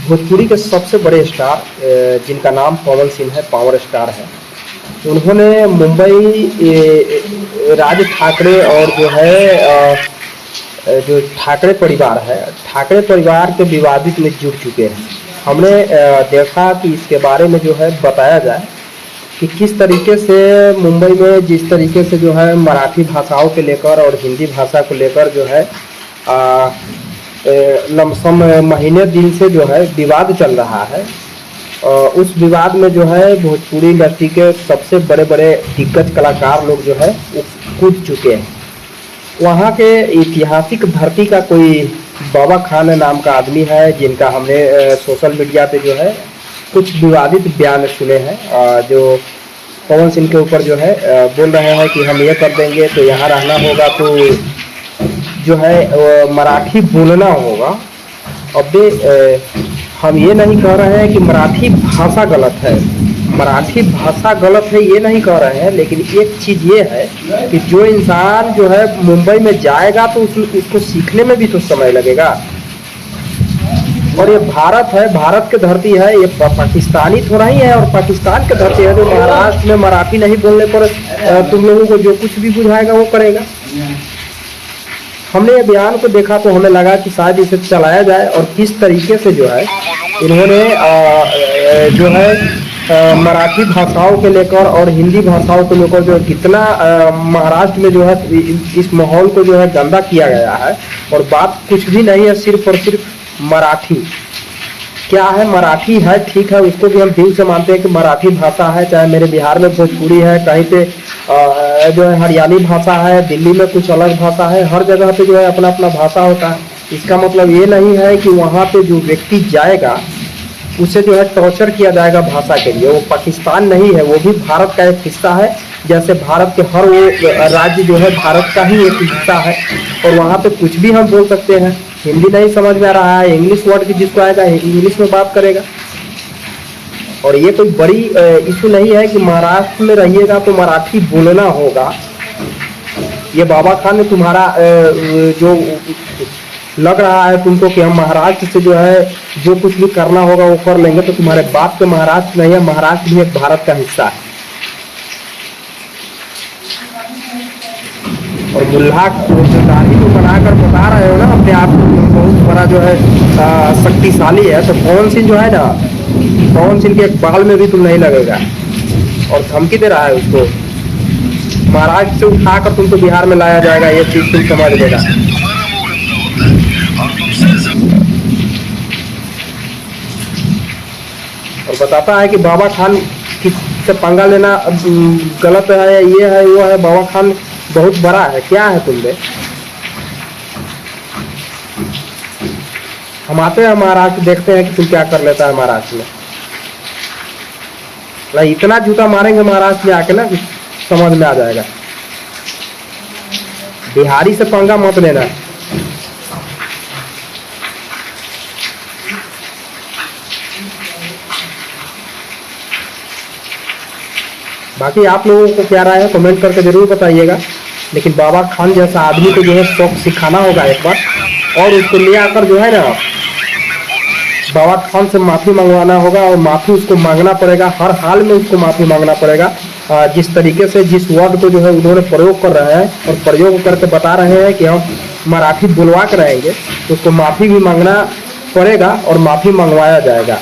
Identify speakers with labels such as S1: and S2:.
S1: भोजपुरी के सबसे बड़े स्टार जिनका नाम पवन सिंह है, पावर स्टार है। उन्होंने मुंबई राज ठाकरे और जो है जो ठाकरे परिवार है, ठाकरे परिवार के विवादित में जुड़ चुके हैं। हमने देखा कि इसके बारे में जो है बताया जाए कि किस तरीके से मुंबई में जिस तरीके से जो है मराठी भाषाओं के लेकर और हिंदी भाषा को लेकर जो है लमसम महीने दिन से जो है विवाद चल रहा है। उस विवाद में जो है भोजपुरी इंडस्ट्री के सबसे बड़े बड़े दिग्गज कलाकार लोग जो है वो कूद चुके हैं। वहाँ के ऐतिहासिक धरती का कोई बाबा खान नाम का आदमी है, जिनका हमने सोशल मीडिया पे जो है कुछ विवादित बयान सुने हैं, जो पवन सिंह के ऊपर जो है बोल रहे हैं कि हम ये कर देंगे तो यहाँ रहना होगा, तो जो है मराठी बोलना होगा। अब हम ये नहीं कह रहे हैं कि मराठी भाषा गलत है, मराठी भाषा गलत है ये नहीं कह रहे हैं, लेकिन एक चीज़ ये है कि जो इंसान जो है मुंबई में जाएगा तो उसको सीखने में भी तो समय लगेगा। और ये भारत है, भारत की धरती है, ये पाकिस्तानी थोड़ा ही है, और पाकिस्तान की धरती है। जो महाराष्ट्र में मराठी नहीं बोलने पर तुम लोगों को जो कुछ भी बुझाएगा वो करेगा। हमने ये बयान को देखा तो हमें लगा कि शायद इसे चलाया जाए, और किस तरीके से जो है इन्होंने जो है मराठी भाषाओं के लेकर और हिंदी भाषाओं को लेकर जो कितना महाराष्ट्र में जो है इस माहौल को जो है गंदा किया गया है। और बात कुछ भी नहीं है, सिर्फ और सिर्फ मराठी क्या है, मराठी है ठीक है, उसको भी हम दिल से मानते हैं कि मराठी भाषा है। चाहे मेरे बिहार में भोजपुरी है, कहीं पे जो है हरियाणी भाषा है, दिल्ली में कुछ अलग भाषा है, हर जगह पे जो है अपना अपना भाषा होता है। इसका मतलब ये नहीं है कि वहाँ पे जो व्यक्ति जाएगा उसे जो है टॉर्चर किया जाएगा भाषा के लिए। वो पाकिस्तान नहीं है, वो भी भारत का एक हिस्सा है। जैसे भारत के हर वो राज्य जो है भारत का ही एक हिस्सा है, और वहाँ पे कुछ भी हम बोल सकते हैं। हिंदी नहीं समझ में आ रहा है, इंग्लिश वर्ड की जिसको आएगा इंग्लिश में बात करेगा। और ये कोई बड़ी इशू नहीं है कि महाराष्ट्र में रहिएगा तो मराठी बोलना होगा। ये बाबा खान ने तुम्हारा जो लग रहा है तुमको कि हम महाराष्ट्र से जो है जो कुछ भी करना होगा वो कर लेंगे, तो तुम्हारे बाप के महाराष्ट्र नहीं है, महाराष्ट्र भी एक भारत का हिस्सा है। और मुल्ला दाढ़ी तो बनाकर बता रहे हो ना अपने आप को बहुत बड़ा जो है शक्तिशाली है, तो पवन सिंह जो है ना, पवन सिंह के एक बाल में भी तुम नहीं लगेगा। और धमकी दे रहा है उसको, महाराष्ट्र से उठाकर तुमको बिहार में लाया जाएगा, ये चीज तुम समझ लेगा। और बताता है कि बाबा खान किससे पंगा लेना गलत है, ये है वो है, बाबा खान बहुत बड़ा है। क्या है तुम में? हम आते हैं महाराष्ट्र, देखते हैं कि तुम क्या कर लेता है महाराष्ट्र में। इतना जूता मारेंगे महाराष्ट्र में आके ना कि समझ में आ जाएगा। बिहारी से पंगा मत लेना। बाकी आप लोगों को क्या राय है कमेंट करके जरूर बताइएगा। लेकिन बाबा खान जैसा आदमी को जो है शौक सिखाना होगा एक बार, और उसको ले आकर जो है ना बाबा खान से माफ़ी मंगवाना होगा, और माफ़ी उसको मांगना पड़ेगा, हर हाल में उसको माफ़ी मांगना पड़ेगा। जिस तरीके से जिस वर्ड को जो है उन्होंने प्रयोग कर रहे हैं और प्रयोग करके बता रहे हैं कि हम मराठी बुलवा कर रहेंगे, तो उसको माफ़ी भी मांगना पड़ेगा और माफ़ी मंगवाया जाएगा।